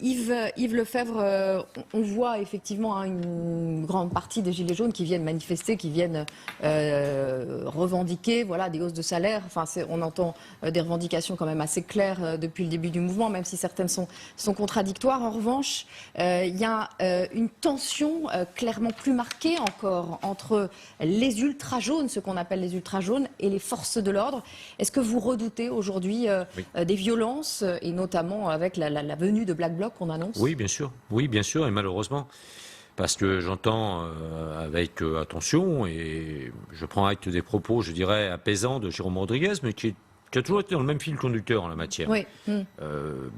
Yves Lefebvre, on voit effectivement une grande partie des Gilets jaunes qui viennent manifester, qui viennent revendiquer des hausses de salaire. Enfin, on entend des revendications quand même assez claires depuis le début du mouvement, même si certaines sont contradictoires. En revanche, il y a une tension clairement plus marquée encore entre les ultra-jaunes, ce qu'on appelle les ultra-jaunes, et les forces de l'ordre. Est-ce que vous redoutez aujourd'hui des violences, et notamment avec la venue de Black Bloc qu'on annonce? Oui, bien sûr, et malheureusement. Parce que j'entends avec attention, et je prends acte des propos, je dirais, apaisants de Jérôme Rodriguez, mais qui a toujours été dans le même fil conducteur en la matière. Oui. Bien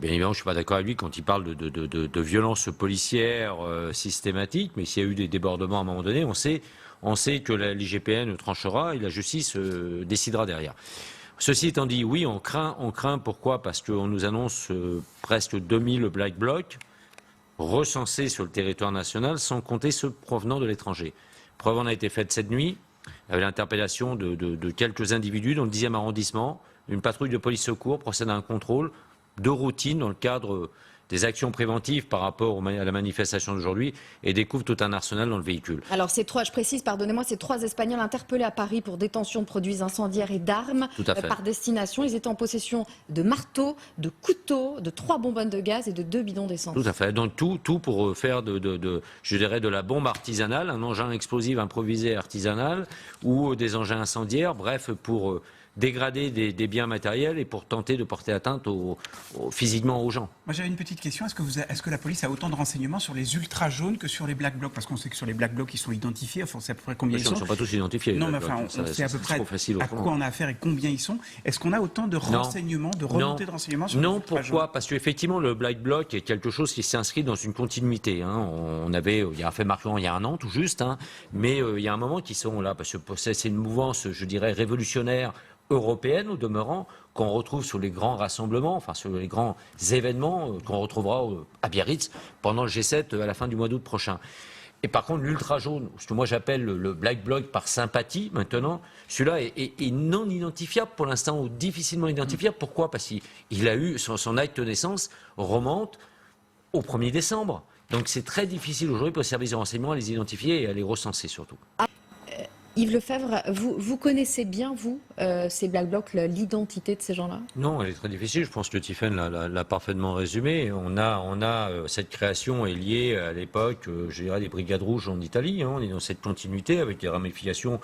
évidemment, je ne suis pas d'accord avec lui quand il parle de violences policières systématiques, mais s'il y a eu des débordements à un moment donné, on sait que l'IGPN tranchera et la justice décidera derrière. Ceci étant dit, oui, on craint. Pourquoi? Parce qu'on nous annonce presque 2000 Black Blocs recensés sur le territoire national, sans compter ceux provenant de l'étranger. Preuve en a été faite cette nuit, avec l'interpellation de quelques individus dans le 10e arrondissement. Une patrouille de police secours procède à un contrôle de routine dans le cadre des actions préventives par rapport à la manifestation d'aujourd'hui et découvre tout un arsenal dans le véhicule. Alors je précise, pardonnez-moi, ces 3 Espagnols interpellés à Paris pour détention de produits incendiaires et d'armes par destination. Ils étaient en possession de marteaux, de couteaux, de 3 bonbonnes de gaz et de 2 bidons d'essence. Tout à fait. Donc tout pour faire je dirais de la bombe artisanale, un engin explosif improvisé artisanal ou des engins incendiaires, bref, pour dégrader des biens matériels et pour tenter de porter atteinte physiquement aux gens. Moi j'avais une petite question, est-ce que la police a autant de renseignements sur les ultra jaunes que sur les Black Blocs? Parce qu'on sait que sur les Black Blocs ils sont identifiés, enfin on sait à peu près combien ils sont. Ils ne sont pas tous identifiés. Non mais enfin on sait à peu près à quoi on a affaire et combien ils sont. Est-ce qu'on a autant de renseignements, de remontées de renseignements sur Non, les ultra jaunes? pourquoi? Parce qu'effectivement le Black Bloc est quelque chose qui s'inscrit dans une continuité. Il y a un fait marquant il y a un an tout juste, mais il y a un moment qu'ils sont là, parce que c'est une mouvance, je dirais, révolutionnaire, européenne au demeurant, qu'on retrouve sur les grands rassemblements, enfin sur les grands événements qu'on retrouvera à Biarritz pendant le G7 à la fin du mois d'août prochain. Et par contre, l'ultra jaune, ce que moi j'appelle le Black Bloc par sympathie maintenant, celui-là est non identifiable pour l'instant, ou difficilement identifiable. Pourquoi? Parce qu'il a eu son acte de naissance remonte au 1er décembre. Donc c'est très difficile aujourd'hui pour le service de renseignement à les identifier et à les recenser surtout. Yves Lefebvre, vous connaissez bien, ces Black Blocs, l'identité de ces gens-là? Non, elle est très difficile. Je pense que Tiffaine l'a parfaitement résumé. Cette création est liée à l'époque, je dirais, des Brigades Rouges en Italie. On est dans cette continuité avec des ramifications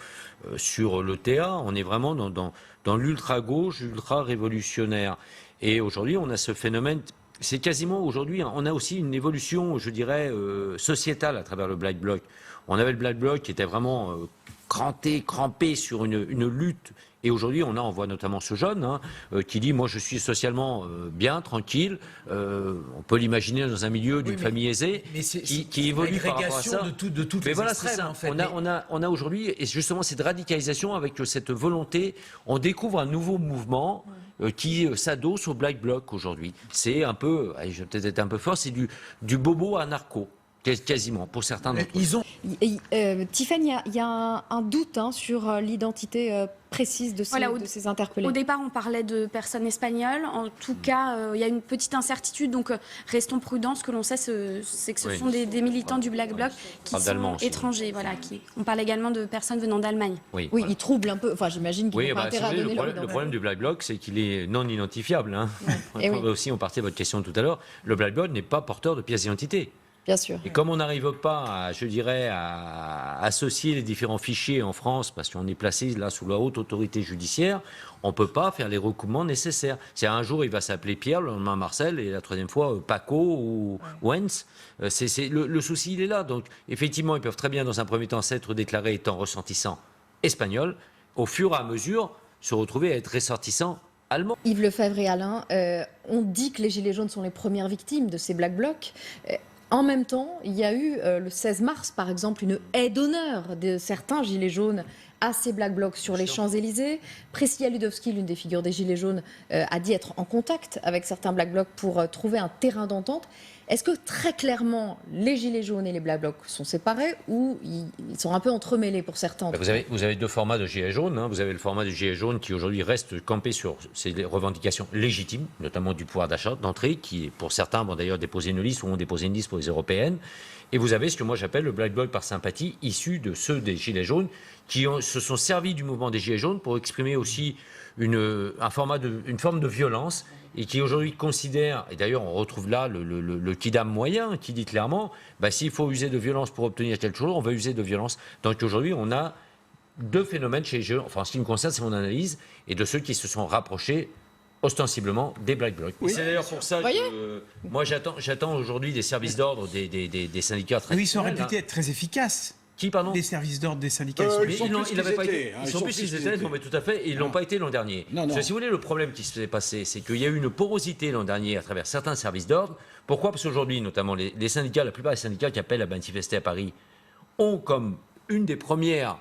sur l'ETA. On est vraiment dans l'ultra-gauche, l'ultra-révolutionnaire. Et aujourd'hui, on a ce phénomène. C'est quasiment aujourd'hui, on a aussi une évolution, je dirais, sociétale à travers le Black Bloc. On avait le Black Bloc qui était vraiment crampé sur une lutte. Et aujourd'hui, on voit notamment ce jeune qui dit « moi je suis socialement bien, tranquille ». On peut l'imaginer dans un milieu d'une famille aisée qui évolue par rapport à ça. De toutes les extrêmes, en fait. On a aujourd'hui, et justement cette radicalisation avec cette volonté, on découvre un nouveau mouvement qui s'adosse au Black Bloc aujourd'hui. C'est un peu, je vais peut-être être un peu fort, c'est du bobo anarcho. Quasiment, pour certains d'entre eux. Tiffaine, il y a un doute sur l'identité précise de ces interpellés. Au départ, on parlait de personnes espagnoles. En tout cas, il y a une petite incertitude, donc restons prudents. Ce que l'on sait, c'est que ce sont des militants du Black Bloc qui sont étrangers. On parle également de personnes venant d'Allemagne. Oui, ils troublent un peu. Enfin, j'imagine qu'ils n'ont pas intérêt à donner leur identité. Le problème du Black Bloc, c'est qu'il est non identifiable. Aussi, on partait de votre question tout à l'heure. Le Black Bloc n'est pas porteur de pièces d'identité. Bien sûr. Et comme on n'arrive pas, à associer les différents fichiers en France, parce qu'on est placé là sous la haute autorité judiciaire, on ne peut pas faire les recoupements nécessaires. C'est un jour, il va s'appeler Pierre, le lendemain Marcel, et la troisième fois Paco ou Wens. Le souci, il est là. Donc, effectivement, ils peuvent très bien, dans un premier temps, s'être déclarés étant ressortissants espagnols, au fur et à mesure, se retrouver à être ressortissants allemands. Yves Lefebvre et Alain, on dit que les Gilets jaunes sont les premières victimes de ces Black Blocs. En même temps, il y a eu le 16 mars, par exemple, une haie d'honneur de certains Gilets jaunes à ces Black Blocs sur les Champs-Élysées. Priscilla Ludowski, l'une des figures des Gilets jaunes, a dit être en contact avec certains Black Blocs pour trouver un terrain d'entente. Est-ce que très clairement, les Gilets jaunes et les Black Blocs sont séparés ou ils sont un peu entremêlés pour certains? Vous avez deux formats de Gilets jaunes. Vous avez le format du Gilet jaune qui aujourd'hui reste campé sur ses revendications légitimes, notamment du pouvoir d'achat d'entrée, qui pour certains vont d'ailleurs déposer une liste ou ont déposé une liste pour les européennes. Et vous avez ce que moi j'appelle le Black Bloc par sympathie, issu de ceux des Gilets jaunes, qui se sont servis du mouvement des Gilets jaunes pour exprimer aussi une forme de violence, et qui aujourd'hui considère, et d'ailleurs on retrouve là le kidam moyen, qui dit clairement, s'il faut user de violence pour obtenir quelque chose, on va user de violence. Donc aujourd'hui on a deux phénomènes chez les Gilets jaunes, enfin en ce qui me concerne c'est mon analyse, et de ceux qui se sont rapprochés ostensiblement des Black Blocs. Oui. C'est d'ailleurs pour ça que moi j'attends aujourd'hui des services d'ordre, des syndicats très... Oui, ils sont réputés être très efficaces. Qui, pardon? Les services d'ordre des syndicats. Ils sont plus qu'ils étaient, mais tout à fait, et ils n'ont pas été l'an dernier. Si vous voulez, le problème qui s'est passé, c'est qu'il y a eu une porosité l'an dernier à travers certains services d'ordre. Pourquoi? Parce qu'aujourd'hui, notamment les syndicats, la plupart des syndicats qui appellent à manifester à Paris, ont comme une des premières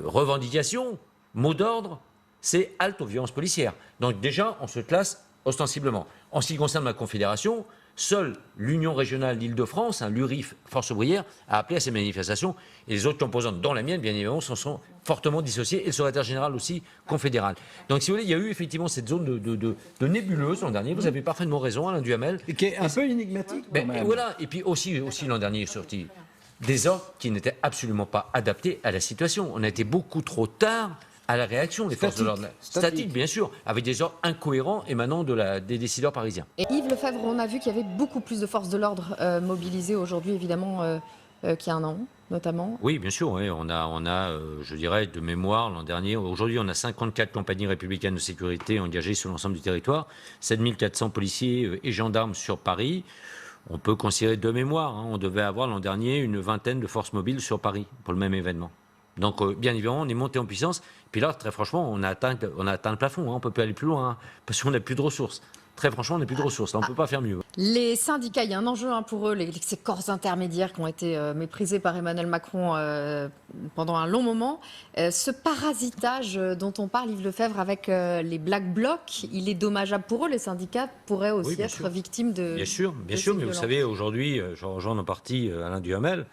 revendications, mot d'ordre, c'est halte aux violences policières. Donc déjà, on se classe ostensiblement. En ce qui concerne ma confédération, seule l'Union régionale d'Île-de-France, l'URIF, Force ouvrière, a appelé à ces manifestations. Et les autres composantes, dont la mienne, bien évidemment, s'en sont fortement dissociées. Et le secrétaire général aussi, confédéral. Donc, si vous voulez, il y a eu effectivement cette zone de nébuleuse l'an dernier. Vous avez parfaitement raison, Alain Duhamel. Et qui est un peu énigmatique, quand même. Et voilà. Et puis aussi l'an dernier, sorti des ordres qui n'étaient absolument pas adaptés à la situation. On a été beaucoup trop tard à la réaction des forces de l'ordre. Statique, bien sûr, avec des ordres incohérents émanant des décideurs parisiens. Et Yves Lefebvre, on a vu qu'il y avait beaucoup plus de forces de l'ordre mobilisées aujourd'hui, évidemment, qu'il y a un an, notamment. Oui, bien sûr. Oui. On a je dirais, de mémoire, l'an dernier. Aujourd'hui, on a 54 compagnies républicaines de sécurité engagées sur l'ensemble du territoire, 7400 policiers et gendarmes sur Paris. On peut considérer de mémoire. On devait avoir l'an dernier une vingtaine de forces mobiles sur Paris pour le même événement. Donc, bien évidemment, on est monté en puissance. Puis là, très franchement, on a atteint le plafond. On ne peut plus aller plus loin, parce qu'on n'a plus de ressources. Très franchement, on n'a plus de ressources. Là, on ne peut pas faire mieux. Les syndicats, il y a un enjeu pour eux, ces corps intermédiaires qui ont été méprisés par Emmanuel Macron pendant un long moment. Ce parasitage dont on parle, Yves Lefebvre, avec les Black Blocs, il est dommageable pour eux. Les syndicats pourraient aussi être victimes de... Bien sûr, mais vous savez, aujourd'hui, je rejoins en partie Alain Duhamel.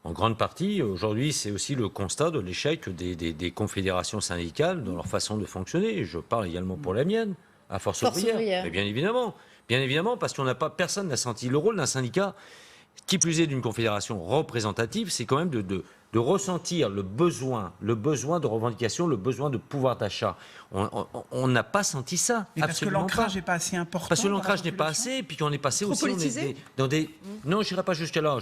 En grande partie, aujourd'hui, c'est aussi le constat de l'échec des confédérations syndicales dans leur façon de fonctionner. Je parle également pour la mienne, à Force ouvrière. Mais bien évidemment, parce personne n'a senti le rôle d'un syndicat, qui plus est d'une confédération représentative, c'est quand même de ressentir le besoin de revendication, le besoin de pouvoir d'achat. On n'a pas senti ça. Mais parce que l'ancrage n'est pas assez important. Parce que l'ancrage n'est pas assez, et puis qu'on est passé trop aussi politisé dans des... Non, je n'irai pas jusqu'à là.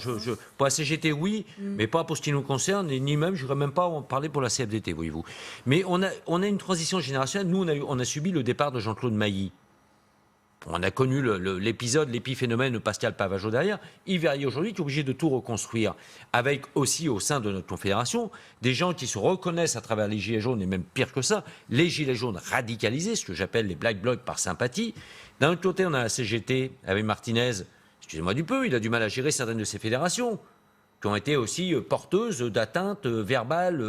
Pour la CGT, oui, mais pas pour ce qui nous concerne, et ni même, je n'irai même pas en parler pour la CFDT, voyez-vous. Mais on a une transition générationnelle. Nous, on a subi le départ de Jean-Claude Mailly. On a connu l'épiphénomène Pascal Pavageau derrière. Yves Verrier aujourd'hui est obligé de tout reconstruire, avec aussi au sein de notre confédération des gens qui se reconnaissent à travers les Gilets jaunes, et même pire que ça, les Gilets jaunes radicalisés, ce que j'appelle les Black Blocs par sympathie. D'un autre côté, on a la CGT avec Martinez, excusez-moi du peu, il a du mal à gérer certaines de ces fédérations, qui ont été aussi porteuses d'atteintes verbales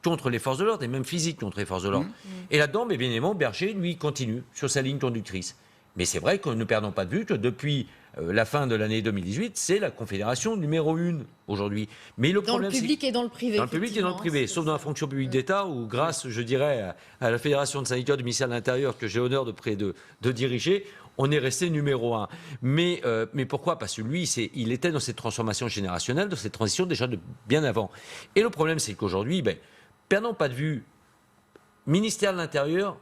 contre les forces de l'ordre, et même physiques contre les forces de l'ordre. Et là-dedans, bien évidemment, Berger, lui, continue sur sa ligne conductrice. Mais c'est vrai que ne perdons pas de vue que depuis la fin de l'année 2018, c'est la confédération numéro 1 aujourd'hui. Mais le problème, dans le public et dans le privé. Dans le public et dans le privé, sauf dans la fonction publique d'État, où grâce, je dirais, à la Fédération de syndicats du ministère de l'Intérieur, que j'ai l'honneur de diriger, on est resté numéro 1. Mais pourquoi? Parce que lui, il était dans cette transformation générationnelle, dans cette transition déjà de bien avant. Et le problème, c'est qu'aujourd'hui, perdons pas de vue, ministère de l'Intérieur,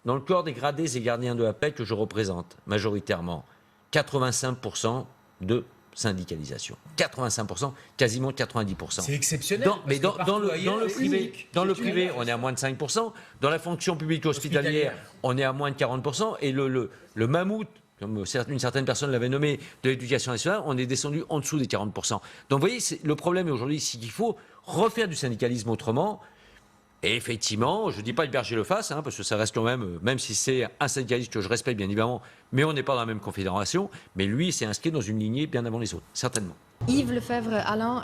dans le corps des gradés et gardiens de la paix que je représente majoritairement, 85% de syndicalisation. 85%, quasiment 90%. C'est exceptionnel. Dans le privé, on est à moins de 5%. Dans la fonction publique hospitalière, on est à moins de 40%. Et le mammouth, comme une certaine personne l'avait nommé, de l'éducation nationale, on est descendu en dessous des 40%. Donc vous voyez, le problème aujourd'hui, c'est qu'il faut refaire du syndicalisme autrement. Et effectivement, je ne dis pas que Berger le fasse, parce que ça reste quand même si c'est un syndicaliste que je respecte bien évidemment, mais on n'est pas dans la même confédération, mais lui, c'est inscrit dans une lignée bien avant les autres, certainement. Yves Lefebvre, Alain,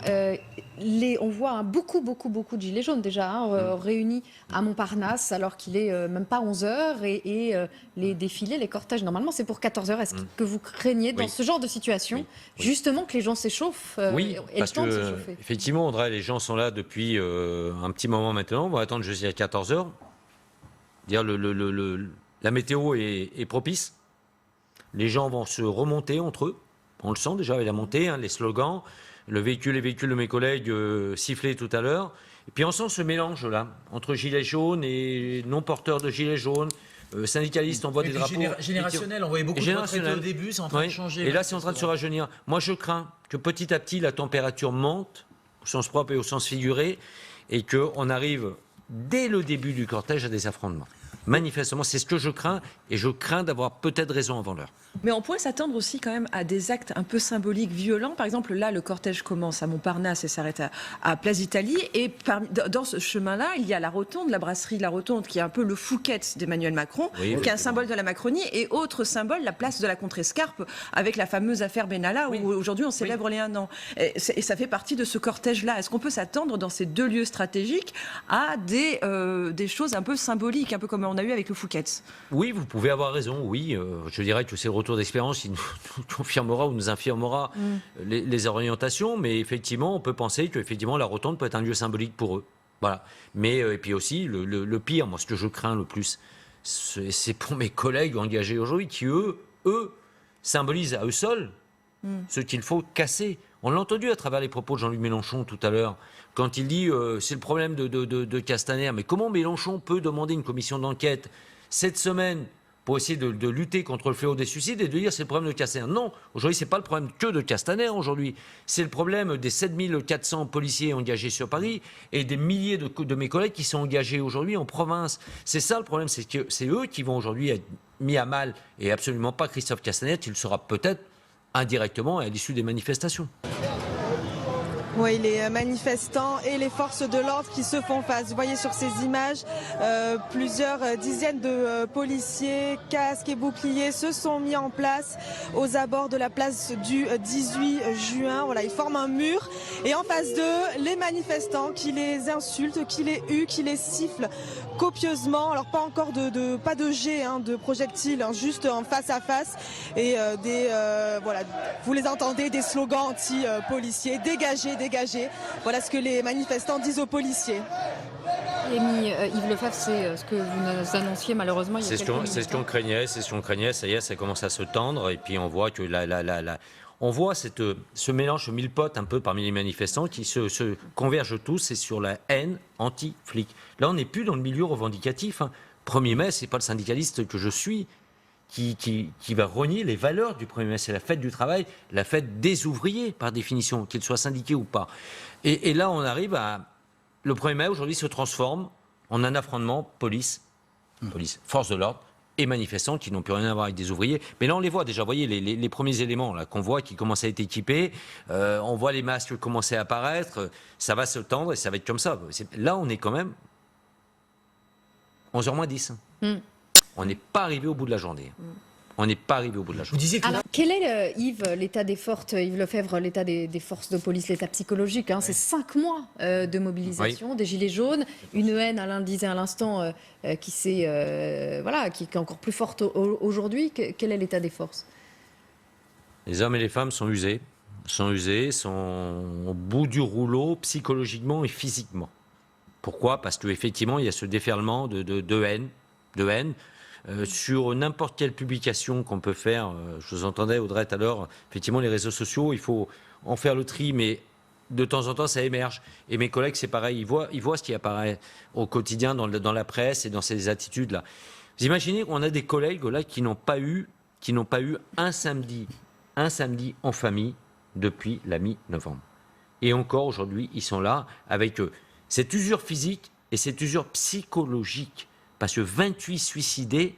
on voit beaucoup de gilets jaunes déjà réunis à Montparnasse alors qu'il est même pas 11h et les défilés, les cortèges, normalement c'est pour 14h. Est-ce que vous craignez dans ce genre de situation justement que les gens s'échauffent Oui, et parce le temps de que s'échauffer? effectivement, Audrey, les gens sont là depuis un petit moment maintenant. On va attendre jusqu'à 14h. Dire la météo est propice. Les gens vont se remonter entre eux. On le sent déjà avec la montée, les slogans, les véhicules de mes collègues sifflaient tout à l'heure. Et puis on sent ce mélange là entre gilets jaunes et non porteurs de gilets jaunes. Syndicalistes, on voit des drapeaux. Générationnel, on voyait beaucoup de retraités au début, c'est en train de changer. Et là, c'est en train de se rajeunir. Moi, je crains que petit à petit, la température monte, au sens propre et au sens figuré, et qu'on arrive, dès le début du cortège, à des affrontements. Manifestement, c'est ce que je crains, et je crains d'avoir peut-être raison avant l'heure. Mais on pourrait s'attendre aussi quand même à des actes un peu symboliques, violents. Par exemple, là, le cortège commence à Montparnasse et s'arrête à Place d'Italie. Et dans ce chemin-là, il y a la rotonde, la brasserie de la rotonde, qui est un peu le Fouquet's d'Emmanuel Macron, qui est un symbole de la Macronie. Et autre symbole, la place de la Contrescarpe, avec la fameuse affaire Benalla, où aujourd'hui on célèbre les 1 an. Et ça fait partie de ce cortège-là. Est-ce qu'on peut s'attendre dans ces deux lieux stratégiques à des choses un peu symboliques, un peu comme on a eu avec le Fouquet's? Oui, vous pouvez avoir raison, oui. Je dirais que c'est le retour d'expérience qui nous confirmera ou nous infirmera les orientations, mais effectivement, on peut penser que effectivement, la rotonde peut être un lieu symbolique pour eux. Voilà. Mais et puis aussi, le pire, moi, ce que je crains le plus, c'est pour mes collègues engagés aujourd'hui qui, eux, symbolisent à eux seuls ce qu'il faut casser. On l'a entendu à travers les propos de Jean-Luc Mélenchon tout à l'heure, quand il dit c'est le problème de Castaner. Mais comment Mélenchon peut demander une commission d'enquête cette semaine pour essayer de lutter contre le fléau des suicides et de dire c'est le problème de Castaner? Non, aujourd'hui, ce n'est pas le problème que de Castaner aujourd'hui. C'est le problème des 7400 policiers engagés sur Paris et des milliers de mes collègues qui sont engagés aujourd'hui en province. C'est ça le problème, c'est que c'est eux qui vont aujourd'hui être mis à mal et absolument pas Christophe Castaner, qui le sera peut-être indirectement à l'issue des manifestations. Oui, les manifestants et les forces de l'ordre qui se font face. Vous voyez sur ces images, plusieurs dizaines de policiers, casques et boucliers se sont mis en place aux abords de la place du 18 juin. Voilà, ils forment un mur et en face d'eux, les manifestants qui les insultent, qui les huent, qui les sifflent copieusement. Alors pas encore pas de jet de projectiles, juste en face à face et voilà, vous les entendez, des slogans anti-policiers, dégagez. Voilà ce que les manifestants disent aux policiers. Yves Lefebvre, c'est ce que vous nous annonciez malheureusement il y a quelques minutes. C'est ce qu'on craignait, ça y est, ça commence à se tendre et puis on voit que on voit ce mélange, ce mille-pote un peu parmi les manifestants qui se convergent tous et sur la haine anti-flic. Là, on n'est plus dans le milieu revendicatif. 1er mai, c'est pas le syndicaliste que je suis qui va renier les valeurs du 1er mai. C'est la fête du travail, la fête des ouvriers, par définition, qu'ils soient syndiqués ou pas. Et là, on arrive à... Le 1er mai, aujourd'hui, se transforme en un affrontement police, force de l'ordre et manifestants qui n'ont plus rien à voir avec des ouvriers. Mais là, on les voit déjà. Vous voyez les premiers éléments là, qu'on voit qui commencent à être équipés. On voit les masques commencer à apparaître. Ça va se tendre et ça va être comme ça. Là, on est quand même 11h moins 10. On n'est pas arrivé au bout de la journée. On n'est pas arrivé au bout de la journée. Vous disiez que... Alors, quel est, Yves, l'état des forces, Yves Lefebvre, l'état des forces de police, l'état psychologique C'est 5 mois de mobilisation, des gilets jaunes, une haine, Alain le disait à l'instant, qui est encore plus forte aujourd'hui. Quel est l'état des forces? Les hommes et les femmes sont usés, sont au bout du rouleau psychologiquement et physiquement. Pourquoi? Parce qu'effectivement, il y a ce déferlement de haine. Sur n'importe quelle publication qu'on peut faire, je vous entendais Audrey tout à l'heure, effectivement les réseaux sociaux, il faut en faire le tri, mais de temps en temps ça émerge. Et mes collègues c'est pareil, ils voient ce qui apparaît au quotidien dans la presse et dans ces attitudes-là. Vous imaginez qu'on a des collègues là qui n'ont pas eu un samedi en famille depuis la mi-novembre. Et encore aujourd'hui, ils sont là avec cette usure physique et cette usure psychologique. Parce que 28 suicidés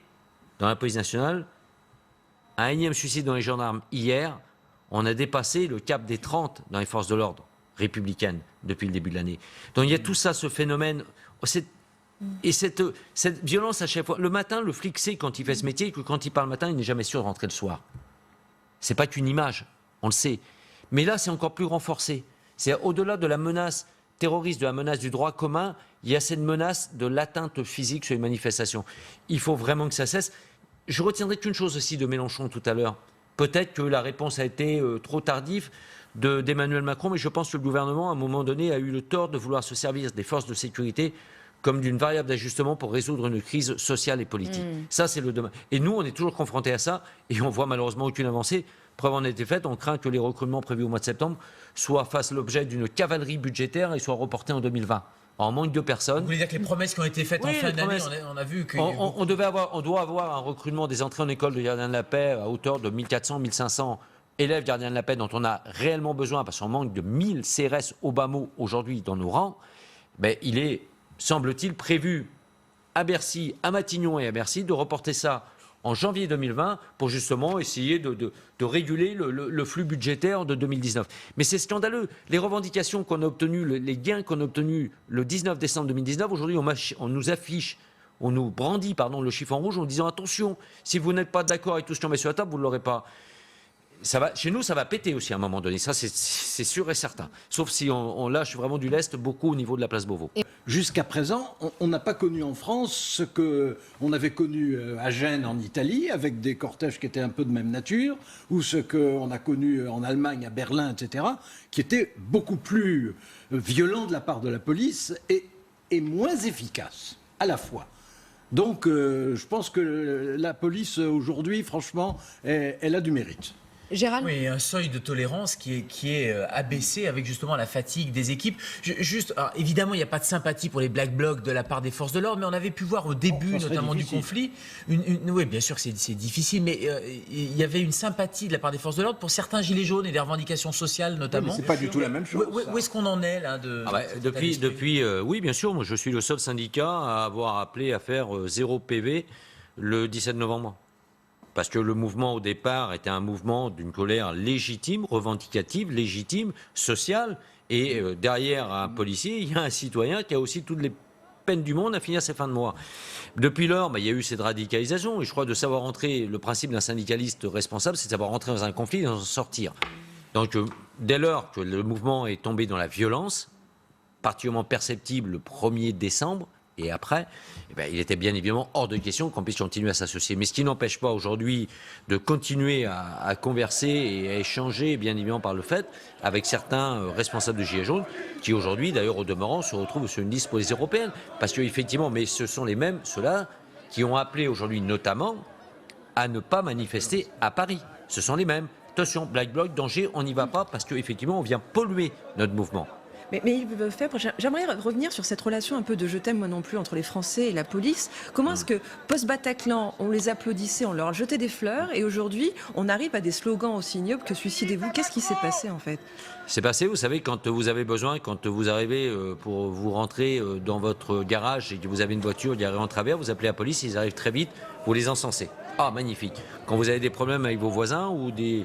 dans la police nationale, un énième suicide dans les gendarmes hier, on a dépassé le cap des 30 dans les forces de l'ordre républicaines depuis le début de l'année. Donc il y a tout ça, ce phénomène, et cette violence à chaque fois. Le matin, le flic sait quand il fait ce métier que quand il part le matin, il n'est jamais sûr de rentrer le soir. C'est pas qu'une image, on le sait. Mais là, c'est encore plus renforcé. C'est au-delà de la menace terroriste, de la menace du droit commun, il y a cette menace de l'atteinte physique sur les manifestations. Il faut vraiment que ça cesse. Je retiendrai qu'une chose aussi de Mélenchon tout à l'heure. Peut-être que la réponse a été trop tardive d'Emmanuel Macron, mais je pense que le gouvernement, à un moment donné, a eu le tort de vouloir se servir des forces de sécurité comme d'une variable d'ajustement pour résoudre une crise sociale et politique. Ça, c'est le domaine. Et nous, on est toujours confrontés à ça, et on voit malheureusement aucune avancée. Preuve en a été faite, on craint que les recrutements prévus au mois de septembre fassent l'objet d'une cavalerie budgétaire et soient reportés en 2020. En manque de personnes. Vous voulez dire que les promesses qui ont été faites en fin d'année, on a vu que... On doit avoir un recrutement des entrées en école de gardiens de la paix à hauteur de 1400, 1500 élèves gardiens de la paix dont on a réellement besoin, parce qu'on manque de 1000 CRS au bas mot aujourd'hui dans nos rangs. Ben, il est, semble-t-il, prévu à Bercy, à Matignon et à Bercy de reporter ça en janvier 2020 pour justement essayer de réguler le flux budgétaire de 2019. Mais c'est scandaleux. Les revendications qu'on a obtenues, les gains qu'on a obtenus le 19 décembre 2019, aujourd'hui on nous affiche, on nous brandit le chiffre en rouge en disant attention, si vous n'êtes pas d'accord avec tout ce qu'on met sur la table, vous ne l'aurez pas. Chez nous, ça va péter aussi à un moment donné, ça c'est sûr et certain. Sauf si on lâche vraiment du lest beaucoup au niveau de la place Beauvau. Jusqu'à présent, on n'a pas connu en France ce qu'on avait connu à Gênes en Italie, avec des cortèges qui étaient un peu de même nature, ou ce qu'on a connu en Allemagne, à Berlin, etc., qui étaient beaucoup plus violents de la part de la police et moins efficaces à la fois. Donc je pense que la police aujourd'hui, franchement, elle a du mérite. Gérald ? Oui, un seuil de tolérance qui est abaissé avec justement la fatigue des équipes. Alors, évidemment, il n'y a pas de sympathie pour les Black Blocs de la part des forces de l'ordre, mais on avait pu voir au début, notamment du conflit, oui, bien sûr, c'est difficile, mais il y avait une sympathie de la part des forces de l'ordre pour certains gilets jaunes et des revendications sociales, notamment. Oui, mais c'est pas du tout la même chose. Où est-ce qu'on en est là Oui, bien sûr, moi je suis le seul syndicat à avoir appelé à faire 0 PV le 17 novembre. Parce que le mouvement, au départ, était un mouvement d'une colère légitime, revendicative, légitime, sociale. Et derrière un policier, il y a un citoyen qui a aussi toutes les peines du monde à finir ses fins de mois. Depuis lors, il y a eu cette radicalisation. Et je crois de savoir entrer, le principe d'un syndicaliste responsable, c'est de savoir entrer dans un conflit et d'en sortir. Donc, dès lors que le mouvement est tombé dans la violence, particulièrement perceptible le 1er décembre, et après, il était bien évidemment hors de question qu'on puisse continuer à s'associer. Mais ce qui n'empêche pas aujourd'hui de continuer à converser et à échanger, bien évidemment par le fait, avec certains responsables de Gilets jaunes, qui aujourd'hui, d'ailleurs au demeurant, se retrouvent sur une liste pour les européennes. Parce qu'effectivement, mais ce sont les mêmes, ceux-là, qui ont appelé aujourd'hui notamment à ne pas manifester à Paris. Ce sont les mêmes. Attention, Black Bloc, danger, on n'y va pas parce qu'effectivement, on vient polluer notre mouvement. Mais ils peuvent faire. J'aimerais revenir sur cette relation un peu de je t'aime moi non plus entre les Français et la police. Comment est-ce que post-Bataclan, on les applaudissait, on leur jetait des fleurs, et aujourd'hui, on arrive à des slogans aussi ignobles que suicidez-vous? Qu'est-ce qui s'est passé en fait? C'est passé, vous savez, quand vous avez besoin, quand vous arrivez pour vous rentrer dans votre garage et que vous avez une voiture garée en travers, vous appelez la police, ils arrivent très vite, vous les encensez. Ah, magnifique. Quand vous avez des problèmes avec vos voisins ou des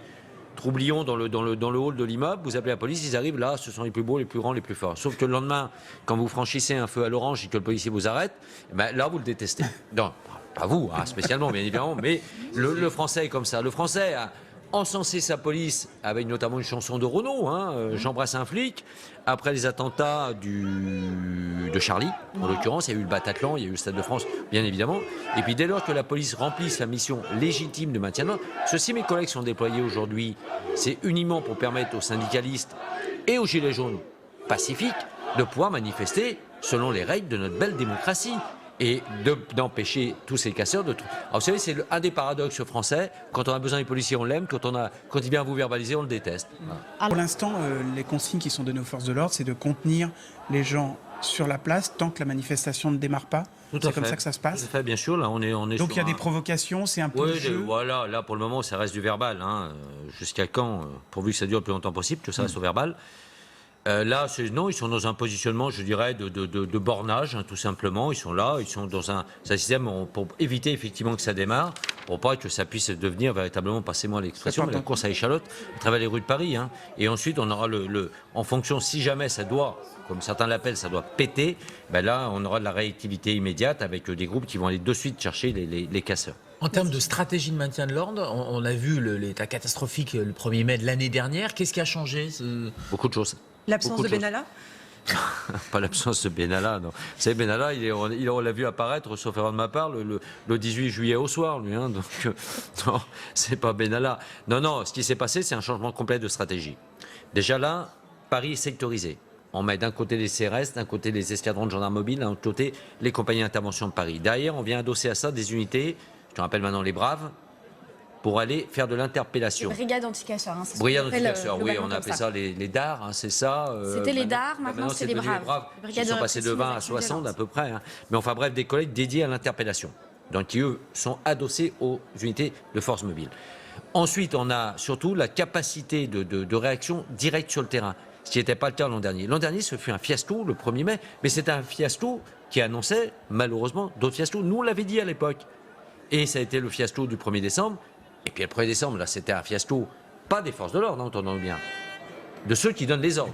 troublions dans le hall de l'immeuble, vous appelez la police, ils arrivent là, ce sont les plus beaux, les plus grands, les plus forts. Sauf que le lendemain, quand vous franchissez un feu à l'orange et que le policier vous arrête, là vous le détestez. Non, pas vous, spécialement bien évidemment, mais le Français est comme ça. Le Français a encensé sa police avec notamment une chanson de Renaud, J'embrasse un flic. Après les attentats de Charlie, en l'occurrence, il y a eu le Bataclan, il y a eu le Stade de France, bien évidemment. Et puis dès lors que la police remplit sa mission légitime de maintien de l'ordre, ceci mes collègues sont déployés aujourd'hui, c'est uniquement pour permettre aux syndicalistes et aux gilets jaunes pacifiques de pouvoir manifester selon les règles de notre belle démocratie. Et d'empêcher tous ces casseurs de... Alors vous savez, c'est un des paradoxes français. Quand on a besoin des policiers, on l'aime. Quand il vient vous verbaliser, on le déteste. Voilà. Pour l'instant, les consignes qui sont données aux forces de l'ordre, c'est de contenir les gens sur la place tant que la manifestation ne démarre pas. C'est comme ça que ça se passe. Tout à fait, bien sûr. Là, on est donc il y a des provocations, c'est un peu le jeu. Voilà, là pour le moment, ça reste du verbal. Jusqu'à quand, pourvu que ça dure le plus longtemps possible, que ça reste au verbal. Là, non, ils sont dans un positionnement, je dirais, de bornage, hein, tout simplement. Ils sont là, ils sont dans un système pour éviter effectivement que ça démarre, pour pas que ça puisse devenir véritablement, passez-moi l'expression, la course à l'échalote à travers les rues de Paris. Hein. Et ensuite, on aura en fonction, si jamais ça doit, comme certains l'appellent, ça doit péter, ben là, on aura de la réactivité immédiate avec des groupes qui vont aller de suite chercher les casseurs. En termes de stratégie de maintien de l'ordre, on a vu l'état catastrophique le 1er mai de l'année dernière. Qu'est-ce qui a changé Beaucoup de choses. L'absence de Benalla? Pas l'absence de Benalla, non. Vous savez, Benalla, on l'a vu apparaître, sauf erreur de ma part, le 18 juillet au soir, lui. Hein, donc, non, c'est pas Benalla. Non, ce qui s'est passé, c'est un changement complet de stratégie. Déjà là, Paris est sectorisé. On met d'un côté les CRS, d'un côté les escadrons de gendarmes mobiles, d'un autre côté les compagnies d'intervention de Paris. Derrière, on vient adosser à ça des unités, je te rappelle maintenant les Braves, pour aller faire de l'interpellation. Brigade anti-casseurs. Hein, brigade anti-casseurs, oui, on a appelé ça les DAR, hein, c'est ça. C'était les DAR, maintenant c'est les Braves. Ils sont passés de 20 à 60 à peu près. Hein. Mais enfin bref, des collègues dédiés à l'interpellation. Donc qui, eux, sont adossés aux unités de force mobile. Ensuite, on a surtout la capacité de réaction directe sur le terrain, ce qui n'était pas le cas l'an dernier. L'an dernier, ce fut un fiasco le 1er mai, mais c'était un fiasco qui annonçait, malheureusement, d'autres fiascos. Nous, on l'avait dit à l'époque. Et ça a été le fiasco du 1er décembre. Et puis le 1er décembre, là, c'était un fiasco, pas des forces de l'ordre, entendons bien, de ceux qui donnent les ordres.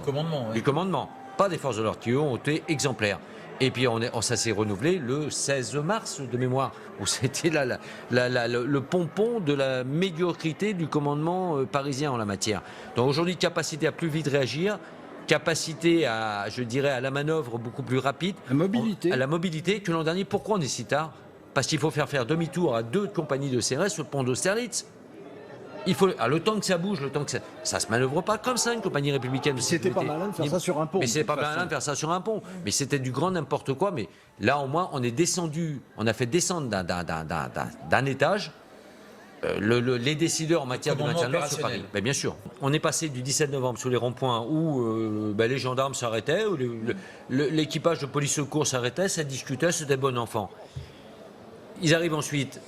Du commandement, pas des forces de l'ordre, qui eux ont été exemplaires. Et puis ça s'est renouvelé le 16 mars de mémoire, où c'était le pompon de la médiocrité du commandement parisien en la matière. Donc aujourd'hui, capacité à plus vite réagir, capacité à, je dirais, à la manœuvre beaucoup plus rapide. À la mobilité que l'an dernier. Pourquoi on est si tard ? Parce qu'il faut faire demi-tour à 2 compagnies de CRS sur le pont d'Austerlitz. Il faut, le temps que ça bouge, le temps que ça se manœuvre pas comme ça, une compagnie républicaine de sécurité. C'était pas malin de faire ça sur un pont. Mais c'est pas malin de faire ça sur un pont. Mais c'était du grand n'importe quoi. Mais là, au moins, on est descendu, on a fait descendre d'un étage les décideurs en matière de maintien de l'ordre sur Paris. Ben, bien sûr. On est passé du 17 novembre sous les ronds-points où les gendarmes s'arrêtaient, où l'équipage de police secours s'arrêtait, ça discutait, c'était bon enfant. Ils arrivent ensuite,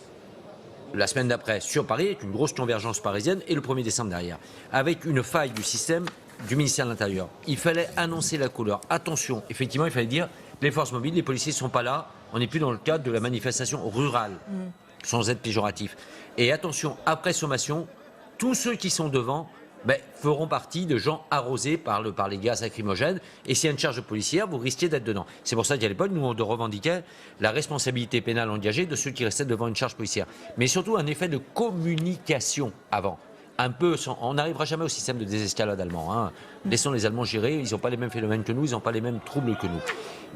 la semaine d'après, sur Paris, avec une grosse convergence parisienne, et le 1er décembre derrière, avec une faille du système du ministère de l'Intérieur. Il fallait annoncer la couleur. Attention, effectivement, il fallait dire, les forces mobiles, les policiers ne sont pas là, on n'est plus dans le cadre de la manifestation rurale, sans être péjoratif. Et attention, après sommation, tous ceux qui sont devant feront partie de gens arrosés par les gaz lacrymogènes. Et s'il y a une charge policière, vous risquez d'être dedans. C'est pour ça qu'à l'époque, nous, on revendiquait la responsabilité pénale engagée de ceux qui restaient devant une charge policière. Mais surtout un effet de communication avant. On n'arrivera jamais au système de désescalade allemand. Hein. Laissons les Allemands gérer, ils n'ont pas les mêmes phénomènes que nous, ils n'ont pas les mêmes troubles que nous.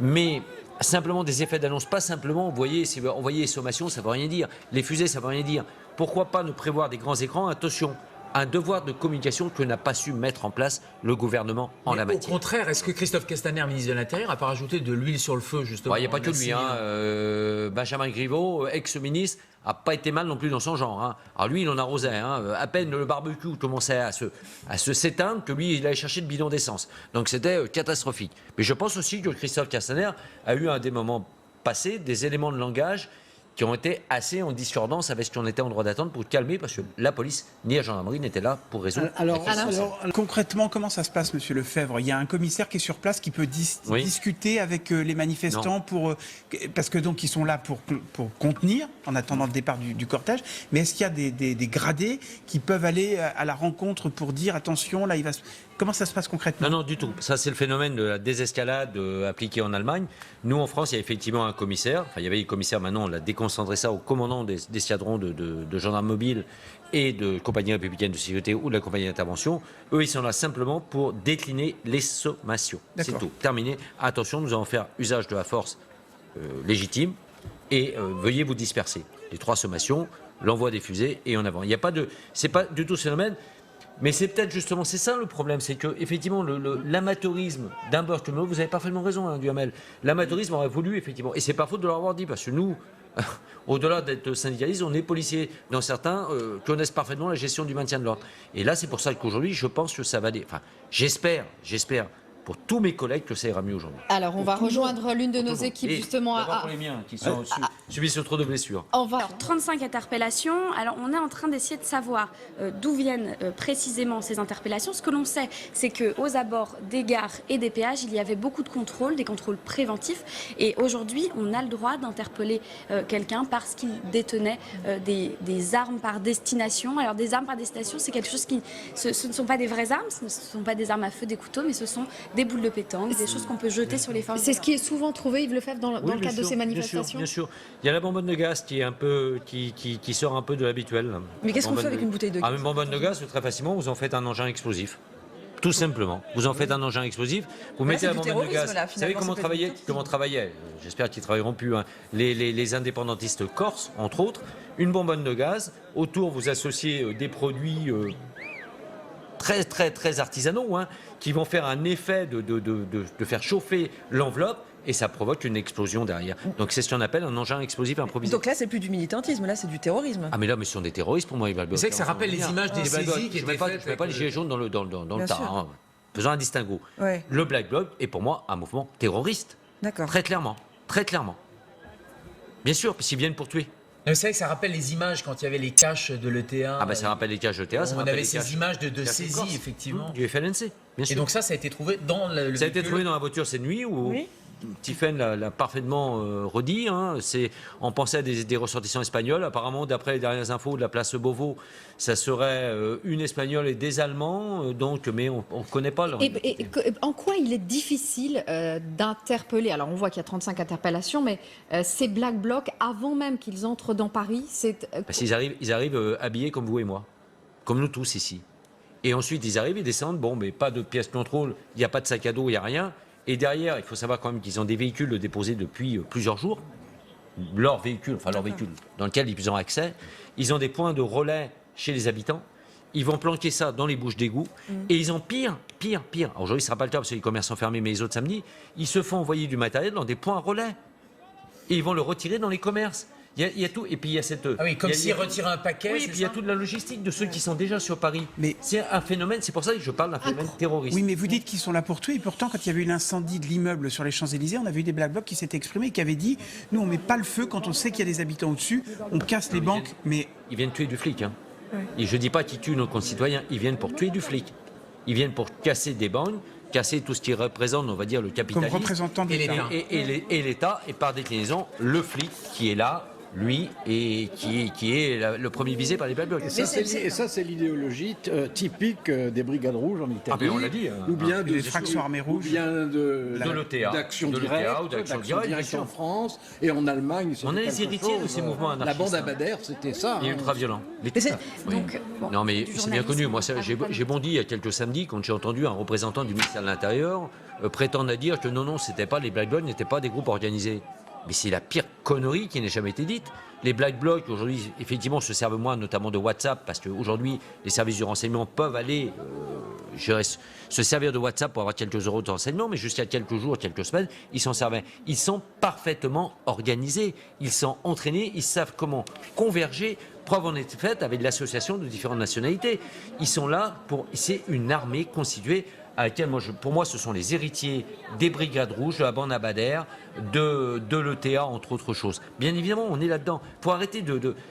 Mais simplement des effets d'annonce, pas simplement, vous voyez, si vous envoyez les sommations, ça ne veut rien dire. Les fusées, ça ne veut rien dire. Pourquoi pas ne prévoir des grands écrans ? Attention, un devoir de communication que n'a pas su mettre en place le gouvernement en la matière. Au contraire, est-ce que Christophe Castaner, ministre de l'Intérieur, n'a pas rajouté de l'huile sur le feu, justement ? Il n'y a pas que lui. Benjamin Griveaux, ex-ministre, n'a pas été mal non plus dans son genre. Hein. Alors lui, il en arrosait. Hein. À peine le barbecue commençait à se s'éteindre que lui, il allait chercher le bidon d'essence. Donc c'était catastrophique. Mais je pense aussi que Christophe Castaner a eu à des moments passés des éléments de langage qui ont été assez en discordance avec ce qu'on était en droit d'attendre pour calmer, parce que la police ni la gendarmerie n'étaient là pour résoudre. Alors, concrètement, comment ça se passe, Monsieur Lefebvre ? Il y a un commissaire qui est sur place qui peut discuter avec les manifestants parce que donc ils sont là pour contenir en attendant le départ du cortège. Mais est-ce qu'il y a des gradés qui peuvent aller à la rencontre pour dire attention, là il va se... Comment ça se passe concrètement ? Non, du tout. Ça, c'est le phénomène de la désescalade appliquée en Allemagne. Nous, en France, il y a effectivement un commissaire. Enfin, il y avait un commissaire, maintenant, on l'a déconcentré ça au commandant des escadrons de gendarmes mobiles et de compagnie républicaine de sécurité ou de la compagnie d'intervention. Eux, ils sont là simplement pour décliner les sommations. C'est tout. Terminé. Attention, nous allons faire usage de la force légitime et veuillez vous disperser. Les 3 sommations, l'envoi des fusées et en avant. Il n'y a pas de... C'est pas du tout ce phénomène. Mais c'est peut-être justement, c'est ça le problème, c'est que effectivement l'amateurisme d'un Burke, vous avez parfaitement raison, hein, Duhamel, l'amateurisme aurait voulu effectivement, et c'est pas faute de leur avoir dit, parce que nous, au-delà d'être syndicalistes, on est policiers, dont certains connaissent parfaitement la gestion du maintien de l'ordre. Et là, c'est pour ça qu'aujourd'hui, je pense que ça va aller, enfin, j'espère pour tous mes collègues que ça ira mieux aujourd'hui. Alors, on va rejoindre l'une de nos équipes, justement. Pour les miens, qui sont subissent trop de blessures. Alors, 35 interpellations. Alors, on est en train d'essayer de savoir d'où viennent précisément ces interpellations. Ce que l'on sait, c'est qu'aux abords des gares et des péages, il y avait beaucoup de contrôles, des contrôles préventifs. Et aujourd'hui, on a le droit d'interpeller quelqu'un parce qu'il détenait des armes par destination. Alors, des armes par destination, c'est quelque chose qui... Ce ne sont pas des vraies armes, ce ne sont pas des armes à feu, des couteaux, mais ce sont des boules de pétanque, des choses qu'on peut jeter sur les forces. C'est ce qui est souvent trouvé, Yves Lefebvre, dans le cadre de ces manifestations. Bien sûr. Il y a la bonbonne de gaz qui est un peu, qui sort un peu de l'habituel. Mais qu'est-ce qu'on fait avec une bouteille de gaz? Une bonbonne de gaz, très facilement, vous en faites un engin explosif. Tout simplement. Vous en faites un engin explosif, vous mettez la bonbonne de gaz. Vous savez comment travaillaient, j'espère qu'ils ne travailleront plus, les indépendantistes corses, entre autres, une bonbonne de gaz. Autour, vous associez des produits très artisanaux, qui vont faire un effet de faire chauffer l'enveloppe, et ça provoque une explosion derrière. Donc c'est ce qu'on appelle un engin explosif improvisé. Donc là, c'est plus du militantisme, là, c'est du terrorisme. Ah mais là, mais ce sont des terroristes pour moi, Yves Albert. C'est que ça rappelle les images des saisies qui étaient faites. Je ne mets pas les gilets jaunes dans le tas. Faisons un distinguo. Ouais. Le Black Bloc est pour moi un mouvement terroriste. D'accord. Très clairement. Bien sûr, parce qu'ils viennent pour tuer. C'est vrai que ça rappelle les images quand il y avait les caches de l'ETA. Ah ben ça rappelle les caches de l'ETA. On avait ces images de saisie, effectivement. Du FLNC, bien sûr. Et donc ça a été trouvé dans le Ça a été trouvé dans la voiture cette nuit où... Oui. Tiffen l'a parfaitement redit. On pensait à des ressortissants espagnols. Apparemment, d'après les dernières infos de la place Beauvau, ça serait une espagnole et des Allemands. Mais on ne connaît pas leur identité. En quoi il est difficile d'interpeller? Alors, on voit qu'il y a 35 interpellations, mais ces Black Blocs, avant même qu'ils entrent dans Paris, c'est... Parce qu'ils arrivent habillés comme vous et moi, comme nous tous ici. Et ensuite, ils arrivent, ils descendent. Bon, mais pas de pièces contrôle, il n'y a pas de sac à dos, il n'y a rien. Et derrière, il faut savoir quand même qu'ils ont des véhicules déposés depuis plusieurs jours. Leur véhicule dans lequel ils ont accès. Ils ont des points de relais chez les habitants. Ils vont planquer ça dans les bouches d'égout. Et ils ont pire. Alors aujourd'hui, ce ne sera pas le cas parce que les commerces sont fermés, mais les autres samedis, ils se font envoyer du matériel dans des points relais. Et ils vont le retirer dans les commerces. Il y a tout, et puis il y a cette... Ah oui, comme s'ils retiraient un paquet. Oui, et puis il y a toute la logistique de ceux qui sont déjà sur Paris. Mais c'est un phénomène, c'est pour ça que je parle d'un phénomène terroriste. Oui, mais vous dites qu'ils sont là pour tuer, et pourtant, quand il y avait eu l'incendie de l'immeuble sur les Champs-Élysées, on avait eu des Black Blocs qui s'étaient exprimés et qui avaient dit « Nous, on ne met pas le feu quand on sait qu'il y a des habitants au-dessus, on casse les banques, mais... » Ils viennent tuer du flic. Et je ne dis pas qu'ils tuent nos concitoyens, ils viennent pour tuer du flic. Ils viennent pour casser des banques, casser tout ce qui représente, on va dire, le capitalisme. Comme représentant de l'État. Et l'État, et par déclinaison, le flic qui est là, lui, et qui est le premier visé par les Black Blocs. Et ça, c'est l'idéologie typique des Brigades Rouges en Italie. Ah, mais on l'a dit. Ou bien des fractions armées rouges. Ou bien de l'ETA. D'action directe en France. Et en Allemagne, on est les héritiers de ces mouvements anarchistes. La bande Abadère, c'était ça. Et ultra-violent. Non, mais c'est bien connu. Moi, j'ai bondi il y a quelques samedis quand j'ai entendu un représentant du ministère de l'Intérieur prétendre à dire que non, c'était pas les Black Blocs n'étaient pas des groupes organisés. Mais c'est la pire connerie qui n'ait jamais été dite. Les Black Blocs, aujourd'hui, effectivement, se servent moins, notamment de WhatsApp, parce qu'aujourd'hui, les services de renseignement peuvent aller se servir de WhatsApp pour avoir quelques euros de renseignement, mais jusqu'à quelques jours, quelques semaines, ils s'en servaient. Ils sont parfaitement organisés, ils sont entraînés, ils savent comment converger. Preuve en est faite avec l'association de différentes nationalités. Ils sont là pour... C'est une armée constituée à laquelle, pour moi, ce sont les héritiers des Brigades Rouges, de la bande Abadère, de l'ETA, entre autres choses. Bien évidemment, on est là-dedans. Il faut arrêter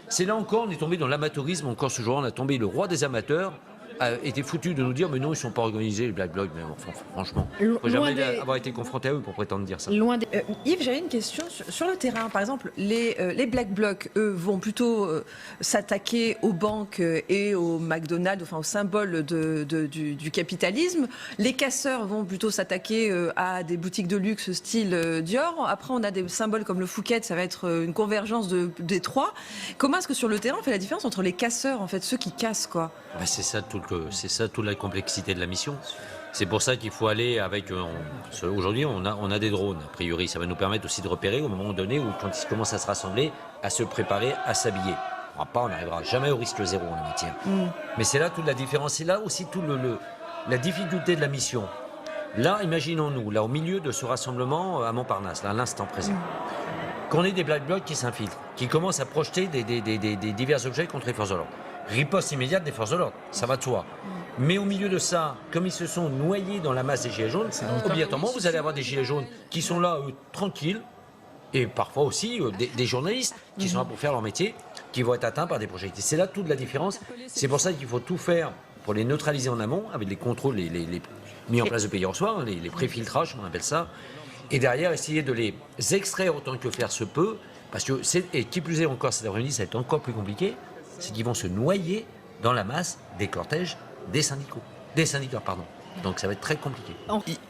C'est là encore, on est tombé dans l'amateurisme. Encore ce jour, on a tombé le roi des amateurs. A été foutu de nous dire mais non, ils ne sont pas organisés, les Black Blocs. Mais enfin, franchement, il ne faut jamais avoir été confronté à eux pour prétendre dire ça. Yves, j'avais une question sur le terrain. Par exemple, les Black Blocs, eux, vont plutôt s'attaquer aux banques et aux McDonald's, enfin au symbole du capitalisme. Les casseurs vont plutôt s'attaquer à des boutiques de luxe style Dior. Après, on a des symboles comme le Fouquet, ça va être une convergence des trois. Comment est-ce que sur le terrain, on fait la différence entre les casseurs, en fait, ceux qui cassent, quoi? C'est ça toute la complexité de la mission. C'est pour ça qu'il faut aller avec... Aujourd'hui, on a des drones, a priori. Ça va nous permettre aussi de repérer au moment donné où, quand ils commencent à se rassembler, à se préparer, à s'habiller. On n'arrivera jamais au risque zéro en la matière. Mais c'est là toute la différence. C'est là aussi toute la difficulté de la mission. Là, imaginons-nous, là, au milieu de ce rassemblement à Montparnasse, là, à l'instant présent, qu'on ait des Black Blocs qui s'infiltrent, qui commencent à projeter des divers objets contre les forces de l'ordre. Riposte immédiate des forces de l'ordre, ça va de soi. Mais au milieu de ça, comme ils se sont noyés dans la masse des gilets jaunes, obligatoirement, vous allez avoir des gilets jaunes qui sont là, tranquilles, et parfois aussi des journalistes qui sont là pour faire leur métier, qui vont être atteints par des projectiles. C'est là toute la différence. C'est pour ça qu'il faut tout faire pour les neutraliser en amont, avec les contrôles les mis en place depuis hier soir, les préfiltrages, on appelle ça, et derrière essayer de les extraire autant que faire se peut, parce que, et qui plus est encore cet après-midi, ça va être encore plus compliqué, c'est qu'ils vont se noyer dans la masse des cortèges des syndicats, pardon. Donc ça va être très compliqué.